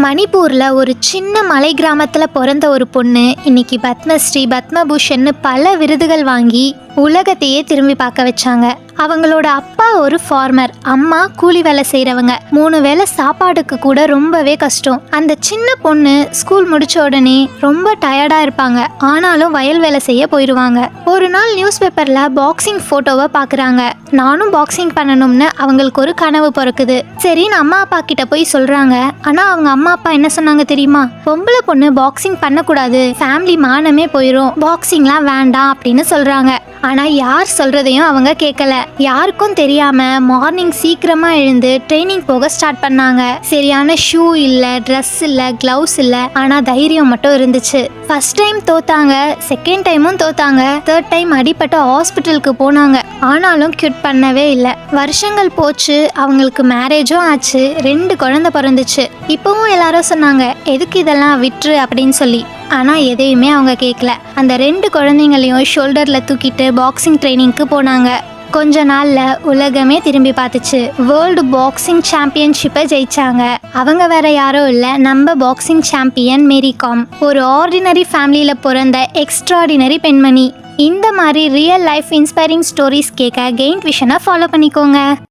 மணிப்பூரில் ஒரு சின்ன மலை கிராமத்தில் பிறந்த ஒரு பொண்ணு இன்னைக்கு பத்மஸ்ரீ பத்மபூஷன்னு பல விருதுகள் வாங்கி உலகத்தையே திரும்பி பார்க்க வச்சாங்க. அவங்களோட அப்பா ஒரு ஃபார்மர், அம்மா கூலி வேலை செய்கிறவங்க. 3 வேளை சாப்பாடுக்கு கூட ரொம்பவே கஷ்டம். அந்த சின்ன பொண்ணு ஸ்கூல் முடிச்ச உடனே ரொம்ப டயர்டாக இருப்பாங்க. ஆனாலும் வயல் வேலை செய்ய போயிடுவாங்க. ஒரு நாள் நியூஸ் பேப்பரில் பாக்ஸிங் ஃபோட்டோவை பார்க்குறாங்க. நானும் பாக்ஸிங் பண்ணணும்னு அவங்களுக்கு ஒரு கனவு பிறக்குது. சரின்னு அம்மா அப்பா கிட்ட போய் சொல்கிறாங்க. ஆனால் அவங்க அம்மா அப்பா என்ன சொன்னாங்க தெரியுமா? பொம்பளை பொண்ணு பாக்ஸிங் பண்ணக்கூடாது, ஃபேமிலி மானமே போயிடும், பாக்ஸிங்லாம் வேண்டாம் அப்படின்னு சொல்கிறாங்க. ஆனால் யார் சொல்கிறதையும் அவங்க கேட்கல. யாருக்கும் தெரியாமல் மார்னிங் சீக்கிரமாக எழுந்து ட்ரைனிங் போக ஸ்டார்ட் பண்ணாங்க. சரியான ஷூ இல்லை, ட்ரெஸ் இல்லை, க்ளவுஸ் இல்லை, ஆனால் தைரியம் மட்டும் இருந்துச்சு. ஃபர்ஸ்ட் டைம் தோத்தாங்க, செகண்ட் டைமும் தோத்தாங்க, தேர்ட் டைம் அடிபட்டு ஹாஸ்பிட்டலுக்கு போனாங்க. ஆனாலும் கியூட் பண்ணவே இல்லை. வருஷங்கள் போச்சு, அவங்களுக்கு மேரேஜும் ஆச்சு, 2 குழந்தை பிறந்துச்சு. இப்போவும் எல்லாரும் சொன்னாங்க, எதுக்கு இதெல்லாம் விட்டுரு அப்படின்னு சொல்லி. ஆனால் எதையுமே அவங்க கேட்கல. அந்த 2 குழந்தைங்களையும் ஷோல்டரில் தூக்கிட்டு பாக்ஸிங் ட்ரைனிங்க்கு போனாங்க. கொஞ்ச நாளில் உலகமே திரும்பி பார்த்துச்சு. வேர்ல்டு பாக்ஸிங் சாம்பியன்ஷிப்பை ஜெயிச்சாங்க. அவங்க வேற யாரும் இல்லை, நம்ம பாக்ஸிங் சாம்பியன் மேரி காம். ஒரு ஆர்டினரி ஃபேமிலியில் பிறந்த எக்ஸ்ட்ராடினரி பெண்மணி. இந்த மாதிரி ரியல் லைஃப் இன்ஸ்பைரிங் ஸ்டோரிஸ் கேட்க கெயின்ட் விஷனை ஃபாலோ பண்ணிக்கோங்க.